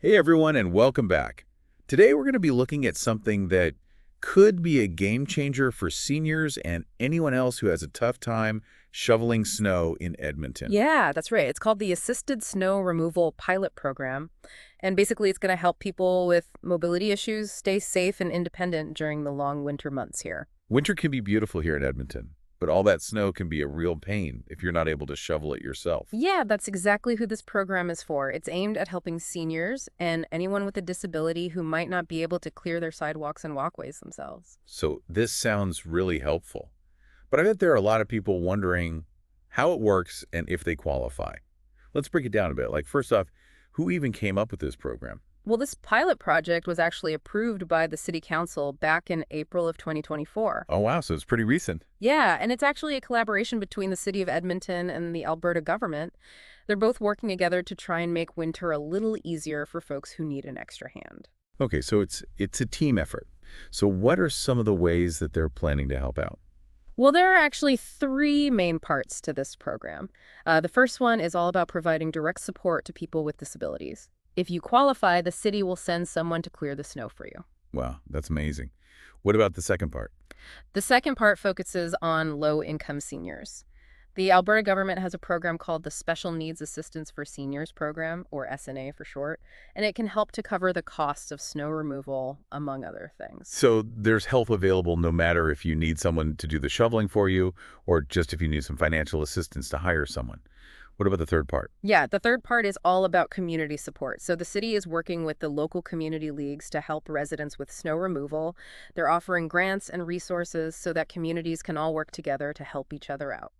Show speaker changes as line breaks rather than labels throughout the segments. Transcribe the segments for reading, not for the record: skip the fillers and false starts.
Hey everyone, and welcome back. Today we're going to be looking at something that could be a game changer for seniors and anyone else who has a tough time shoveling snow in Edmonton.
Yeah, that's right. It's called the Assisted Snow Removal Pilot Program. And basically, it's going to help people with mobility issues stay safe and independent during the long winter months here.
Winter can be beautiful here in Edmonton, but all that snow can be a real pain if you're not able to shovel it yourself.
Yeah, that's exactly who this program is for. It's aimed at helping seniors and anyone with a disability who might not be able to clear their sidewalks and walkways themselves.
So this sounds really helpful. But I bet there are a lot of people wondering how it works and if they qualify. Let's break it down a bit. Like, first off, who even came up with this program?
Well, this pilot project was actually approved by the City Council back in April of 2024.
Oh, wow, so it's pretty recent.
Yeah, and it's actually a collaboration between the City of Edmonton and the Alberta government. They're both working together to try and make winter a little easier for folks who need an extra hand.
Okay, so it's a team effort. So what are some of the ways that they're planning to help out?
Well, there are actually three main parts to this program. The first one is all about providing direct support to people with disabilities. If you qualify, the city will send someone to clear the snow for you.
Wow, that's amazing. What about the second part?
The second part focuses on low-income seniors. The Alberta government has a program called the Special Needs Assistance for Seniors Program, or SNA for short, and it can help to cover the costs of snow removal, among other things.
So there's help available no matter if you need someone to do the shoveling for you or just if you need some financial assistance to hire someone. What about the third part?
Yeah, the third part is all about community support. So the city is working with the local community leagues to help residents with snow removal. They're offering grants and resources so that communities can all work together to help each other out.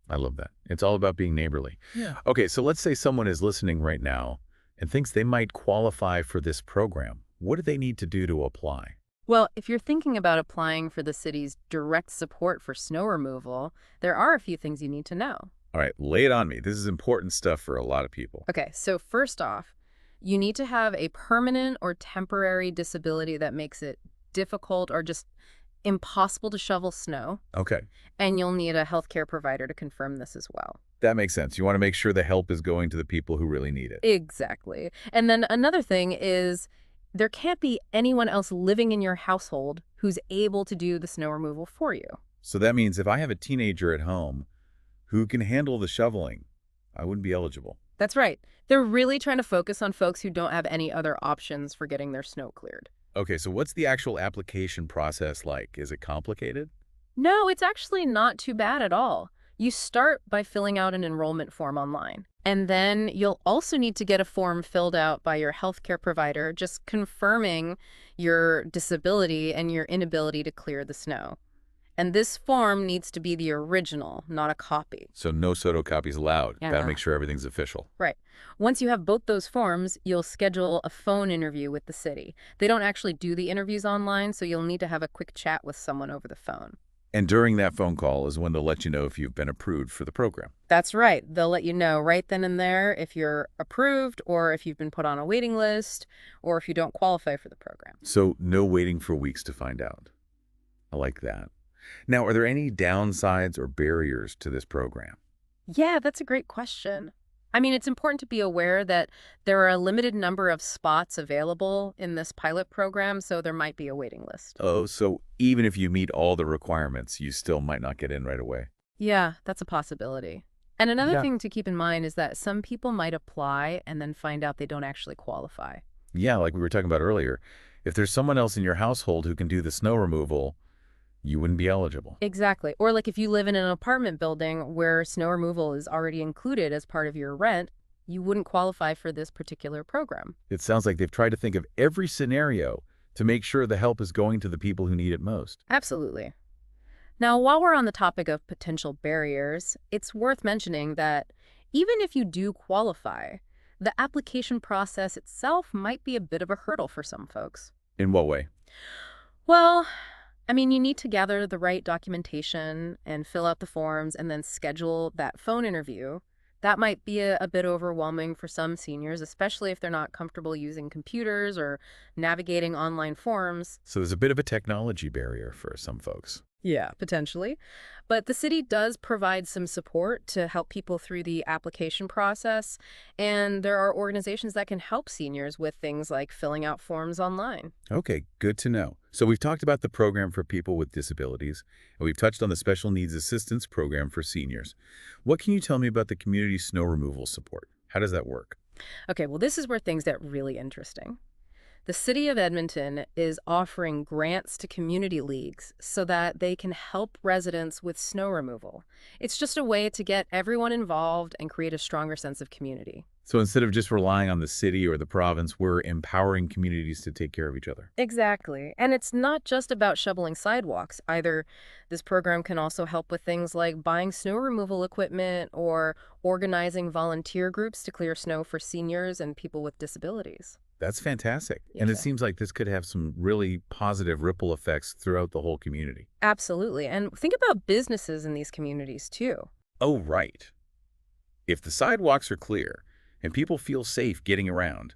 I love that. It's all about being neighborly.
Yeah.
Okay, so let's say someone is listening right now and thinks they might qualify for this program. What do they need to do to apply?
Well, if you're thinking about applying for the city's direct support for snow removal, there are a few things you need to know.
All right, lay it on me. This is important stuff for a lot of people.
Okay, so first off, you need to have a permanent or temporary disability that makes it difficult or just impossible to shovel snow,
Okay,
and you'll need a healthcare provider to confirm this as well.
that makes sense. You want to make sure the help is going to the people who really need it.
Exactly. And then another thing is there can't be anyone else living in your household who's able to do the snow removal for you.
So that means if I have a teenager at home who can handle the shoveling, I wouldn't be eligible.
That's right. They're really trying to focus on folks who don't have any other options for getting their snow cleared.
Okay, so what's the actual application process like? Is it complicated?
No, it's actually not too bad at all. You start by filling out an enrollment form online. And then you'll also need to get a form filled out by your healthcare provider, just confirming your disability and your inability to clear the snow. And this form needs to be the original, not a copy.
So no photocopies allowed. Gotta
Yeah.
make sure everything's official.
Right. Once you have both those forms, you'll schedule a phone interview with the city. They don't actually do the interviews online, so you'll need to have a quick chat with someone over the phone.
And during that phone call is when they'll let you know if you've been approved for the program.
That's right. They'll let you know right then and there if you're approved or if you've been put on a waiting list or if you don't qualify for the program.
So no waiting for weeks to find out. I like that. Now, are there any downsides or barriers to this program?
Yeah, that's a great question. I mean, it's important to be aware that there are a limited number of spots available in this pilot program, so there might be a waiting list.
Oh, so even if you meet all the requirements, you still might not get in right away.
Yeah, that's a possibility. And another
Yeah.
thing to keep in mind is that some people might apply and then find out they don't actually qualify.
Yeah, like we were talking about earlier. If there's someone else in your household who can do the snow removal, you wouldn't be eligible.
Exactly. Or like if you live in an apartment building where snow removal is already included as part of your rent, you wouldn't qualify for this particular program.
It sounds like they've tried to think of every scenario to make sure the help is going to the people who need it most.
Absolutely. Now, while we're on the topic of potential barriers, it's worth mentioning that even if you do qualify, the application process itself might be a bit of a hurdle for some folks.
In what way?
Well, I mean, you need to gather the right documentation and fill out the forms and then schedule that phone interview. That might be a bit overwhelming for some seniors, especially if they're not comfortable using computers or navigating online forms.
So there's a bit of a technology barrier for some folks.
Yeah, potentially. But the city does provide some support to help people through the application process, and there are organizations that can help seniors with things like filling out forms online.
Okay, good to know. So we've talked about the program for people with disabilities, and we've touched on the special needs assistance program for seniors. What can you tell me about the community snow removal support? How does that work?
Okay, well, this is where things get really interesting. The City of Edmonton is offering grants to community leagues so that they can help residents with snow removal. It's just a way to get everyone involved and create a stronger sense of community.
So instead of just relying on the city or the province, we're empowering communities to take care of each other.
Exactly. And it's not just about shoveling sidewalks either. This program can also help with things like buying snow removal equipment or organizing volunteer groups to clear snow for seniors and people with disabilities.
That's fantastic. And it
Yeah.
seems like this could have some really positive ripple effects throughout the whole community.
Absolutely. And think about businesses in these communities too.
Oh, right. If the sidewalks are clear and people feel safe getting around,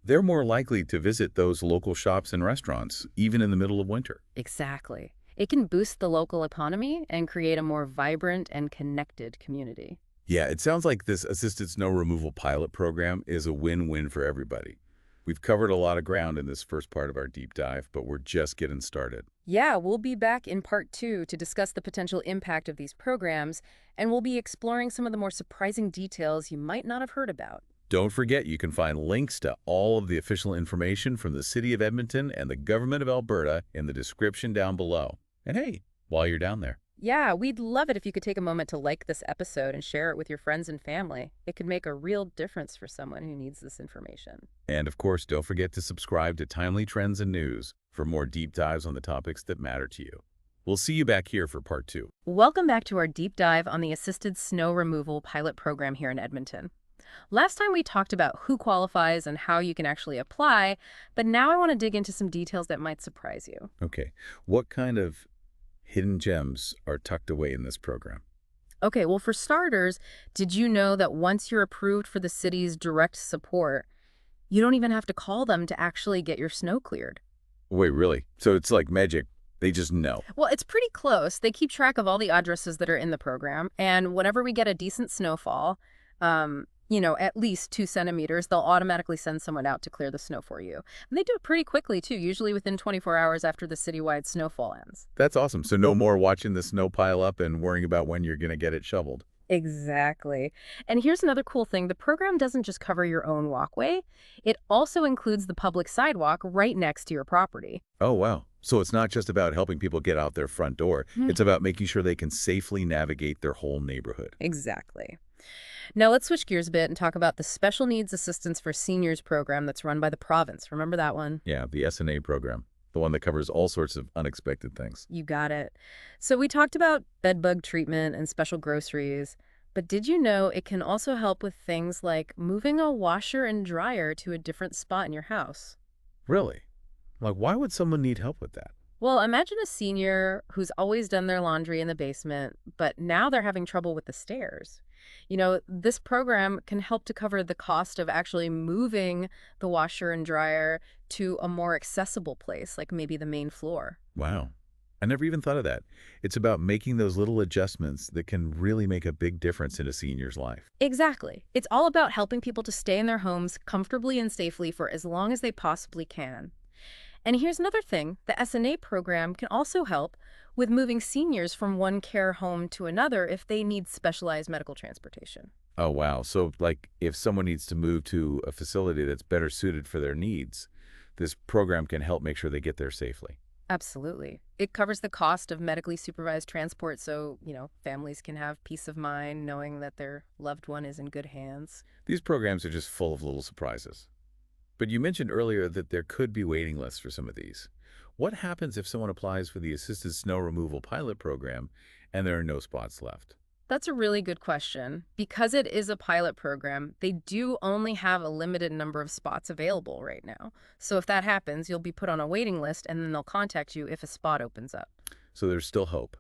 they're more likely to visit those local shops and restaurants, even in the middle of winter.
Exactly. It can boost the local economy and create a more vibrant and connected community.
Yeah, it sounds like this assisted snow removal pilot program is a win-win for everybody. We've covered a lot of ground in this first part of our deep dive, but we're just getting started.
Yeah, we'll be back in part 2 to discuss the potential impact of these programs, and we'll be exploring some of the more surprising details you might not have heard about.
Don't forget, you can find links to all of the official information from the City of Edmonton and the Government of Alberta in the description down below. And hey, while you're down there,
Yeah, we'd love it if you could take a moment to like this episode and share it with your friends and family. It could make a real difference for someone who needs this information.
and of course, don't forget to subscribe to Timely Trends and News for more deep dives on the topics that matter to you. We'll see you back here for part 2.
Welcome back to our deep dive on the assisted snow removal pilot program here in Edmonton. Last time we talked about who qualifies and how you can actually apply, but now I want to dig into some details that might surprise you.
Okay, what kind of hidden gems are tucked away in this program?
Okay, well, for starters, did you know that once you're approved for the city's direct support, you don't even have to call them to actually get your snow cleared?
Wait, really? So it's like magic. They just know.
Well, it's pretty close. They keep track of all the addresses that are in the program, and whenever we get a decent snowfall, at least 2 centimeters, they'll automatically send someone out to clear the snow for you. And they do it pretty quickly, too, usually within 24 hours after the citywide snowfall ends.
That's awesome. So no more watching the snow pile up and worrying about when you're going to get it shoveled.
Exactly. And here's another cool thing. The program doesn't just cover your own walkway. It also includes the public sidewalk right next to your property.
Oh, wow. So it's not just about helping people get out their front door. It's about making sure they can safely navigate their whole neighborhood.
Exactly. Now let's switch gears a bit and talk about the Special Needs Assistance for Seniors program that's run by the province. Remember that one?
Yeah, the SNA program, the one that covers all sorts of unexpected things.
You got it. So we talked about bed bug treatment and special groceries, but did you know it can also help with things like moving a washer and dryer to a different spot in your house?
Really? Like, why would someone need help with that?
Well, imagine a senior who's always done their laundry in the basement, but now they're having trouble with the stairs. This program can help to cover the cost of actually moving the washer and dryer to a more accessible place, like maybe the main floor.
Wow. I never even thought of that. It's about making those little adjustments that can really make a big difference in a senior's life.
Exactly. It's all about helping people to stay in their homes comfortably and safely for as long as they possibly can. And here's another thing. The SNA program can also help with moving seniors from one care home to another if they need specialized medical transportation.
Oh, wow. So, like, if someone needs to move to a facility that's better suited for their needs, this program can help make sure they get there safely.
Absolutely. It covers the cost of medically supervised transport so, families can have peace of mind knowing that their loved one is in good hands.
These programs are just full of little surprises. But you mentioned earlier that there could be waiting lists for some of these. What happens if someone applies for the Assisted Snow Removal Pilot Program and there are no spots left?
That's a really good question. Because it is a pilot program, they do only have a limited number of spots available right now. So if that happens, you'll be put on a waiting list and then they'll contact you if a spot opens up.
So there's still hope.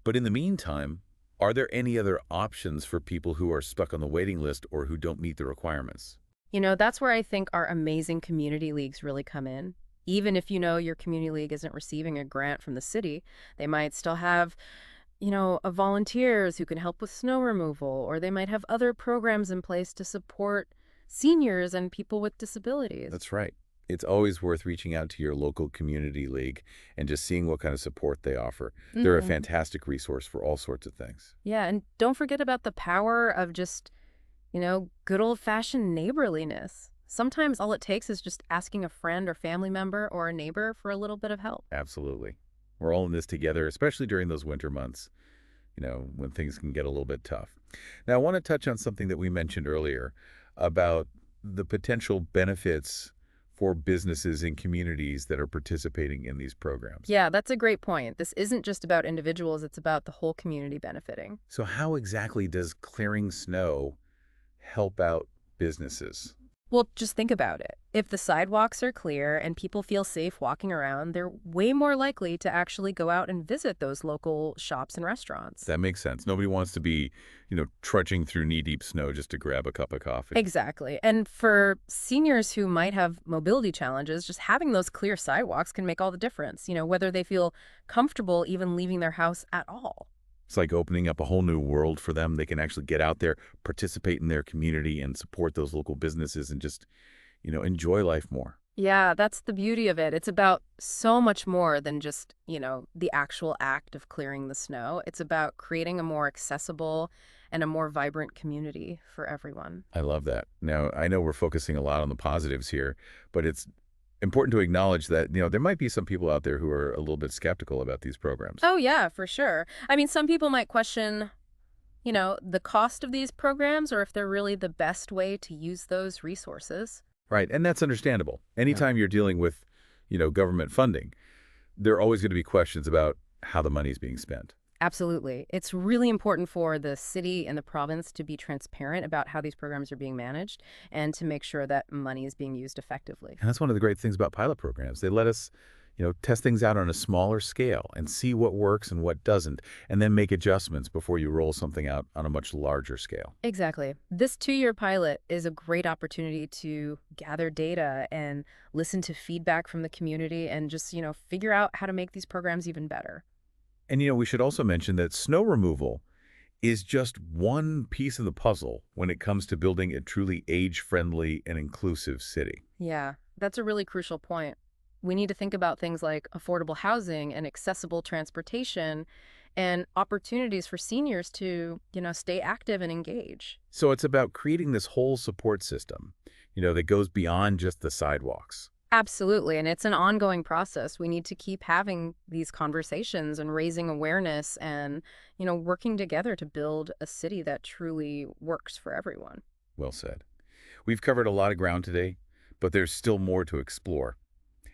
But in the meantime, are there any other options for people who are stuck on the waiting list or who don't meet the requirements?
That's where I think our amazing community leagues really come in. Even if you know your community league isn't receiving a grant from the city, they might still have, volunteers who can help with snow removal, or they might have other programs in place to support seniors and people with disabilities.
That's right. It's always worth reaching out to your local community league and just seeing what kind of support they offer. They're a
Hmm.
fantastic resource for all sorts of things.
Yeah, and don't forget about the power of just, good old-fashioned neighborliness. Sometimes all it takes is just asking a friend or family member or a neighbor for a little bit of help.
Absolutely. We're all in this together, especially during those winter months, when things can get a little bit tough. Now, I want to touch on something that we mentioned earlier about the potential benefits for businesses and communities that are participating in these programs.
Yeah, that's a great point. This isn't just about individuals, it's about the whole community benefiting.
So how exactly does clearing snow help out businesses?
Well, just think about it. If the sidewalks are clear and people feel safe walking around, they're way more likely to actually go out and visit those local shops and restaurants.
That makes sense. Nobody wants to be, trudging through knee-deep snow just to grab a cup of coffee.
Exactly. And for seniors who might have mobility challenges, just having those clear sidewalks can make all the difference, whether they feel comfortable even leaving their house at all.
It's like opening up a whole new world for them. They can actually get out there, participate in their community, and support those local businesses and just, enjoy life more.
Yeah, that's the beauty of it. It's about so much more than just, the actual act of clearing the snow. It's about creating a more accessible and a more vibrant community for everyone.
I love that. Now, I know we're focusing a lot on the positives here, but it's important to acknowledge that, there might be some people out there who are a little bit skeptical about these programs.
Oh, yeah, for sure. I mean, some people might question, the cost of these programs or if they're really the best way to use those resources.
Right, and that's understandable.
Yeah.
Anytime you're dealing with, government funding, there are always going to be questions about how the money is being spent.
Absolutely. It's really important for the city and the province to be transparent about how these programs are being managed and to make sure that money is being used effectively.
And that's one of the great things about pilot programs. They let us, test things out on a smaller scale and see what works and what doesn't, and then make adjustments before you roll something out on a much larger scale.
Exactly. This 2-year pilot is a great opportunity to gather data and listen to feedback from the community and just, figure out how to make these programs even better.
And, we should also mention that snow removal is just one piece of the puzzle when it comes to building a truly age-friendly and inclusive city.
Yeah, that's a really crucial point. We need to think about things like affordable housing and accessible transportation and opportunities for seniors to, stay active and engage.
So it's about creating this whole support system, that goes beyond just the sidewalks.
Absolutely. And it's an ongoing process. We need to keep having these conversations and raising awareness and, working together to build a city that truly works for everyone.
Well said. We've covered a lot of ground today, but there's still more to explore.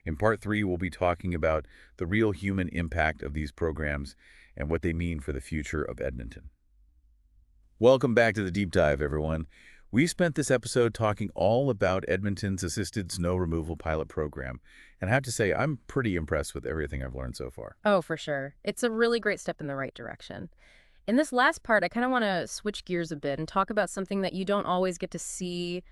In part 3, we'll be talking about the real human impact of these programs and what they mean for the future of Edmonton. Welcome back to the Deep Dive, everyone. We spent this episode talking all about Edmonton's assisted snow removal pilot program, and I have to say I'm pretty impressed with everything I've learned so far.
Oh, for sure. It's a really great step in the right direction. In this last part, I kind of want to switch gears a bit and talk about something that you don't always get to see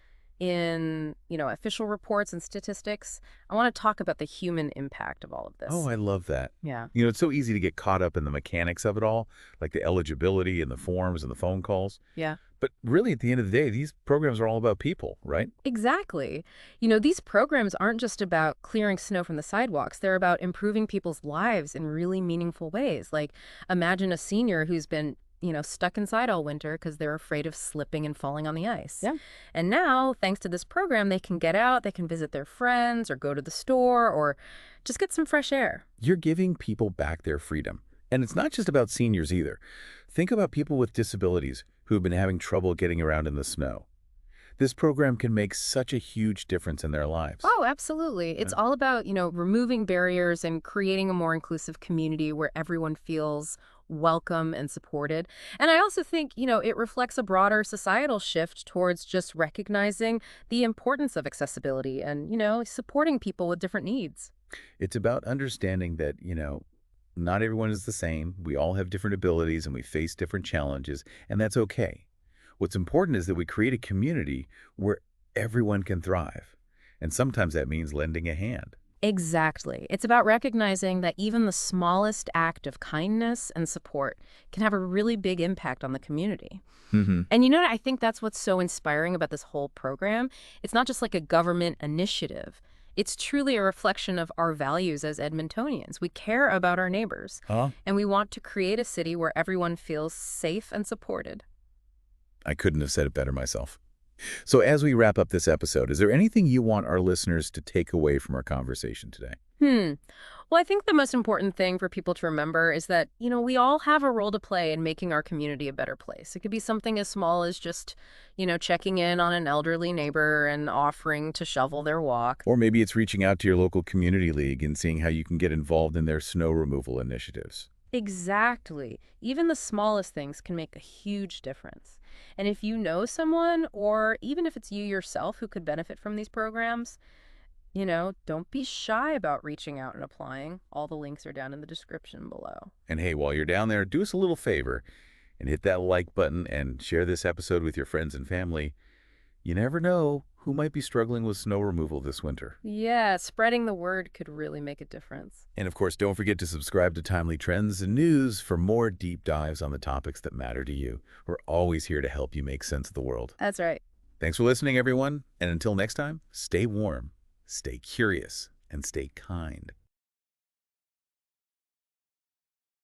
in, official reports and statistics. I want to talk about the human impact of all of
Oh,
this.
I love that.
Yeah.
It's so easy to get caught up in the mechanics of it all, like the eligibility and the forms and the phone calls.
Yeah.
But really, at the end of the day, these programs are all about people, right?
Exactly. These programs aren't just about clearing snow from the sidewalks. They're about improving people's lives in really meaningful ways. Like, imagine a senior who's been, stuck inside all winter because they're afraid of slipping and falling on the ice. Yeah. And now, thanks to this program, they can get out, they can visit their friends or go to the store or just get some fresh air.
You're giving people back their freedom. And it's not just about seniors either. Think about people with disabilities who've been having trouble getting around in the snow. This program can make such a huge difference in their lives.
Oh, absolutely. It's all about, removing barriers and creating a more inclusive community where everyone feels welcome and supported. And I also think, it reflects a broader societal shift towards just recognizing the importance of accessibility and, supporting people with different needs.
It's about understanding that, not everyone is the same. We all have different abilities and we face different challenges, and that's okay. What's important is that we create a community where everyone can thrive. And sometimes that means lending a hand.
Exactly. It's about recognizing that even the smallest act of kindness and support can have a really big impact on the community.
Hmm.
And you know what? I think that's what's so inspiring about this whole program. It's not just like a government initiative. It's truly a reflection of our values as Edmontonians. We care about our neighbors,
Huh?
and we want to create a city where everyone feels safe and supported.
I couldn't have said it better myself. So as we wrap up this episode, is there anything you want our listeners to take away from our conversation today?
Hmm. Well, I think the most important thing for people to remember is that, we all have a role to play in making our community a better place. It could be something as small as just, checking in on an elderly neighbor and offering to shovel their walk.
Or maybe it's reaching out to your local community league and seeing how you can get involved in their snow removal initiatives.
Exactly. Even the smallest things can make a huge difference. And if you know someone, or even if it's you yourself who could benefit from these programs, don't be shy about reaching out and applying. All the links are down in the description below.
And hey, while you're down there, do us a little favor and hit that like button and share this episode with your friends and family. You never know who might be struggling with snow removal this winter.
Yeah, spreading the word could really make a difference.
And of course, don't forget to subscribe to Timely Trends and News for more deep dives on the topics that matter to you. We're always here to help you make sense of the world.
That's right.
Thanks for listening, everyone. And until next time, stay warm, stay curious, and stay kind.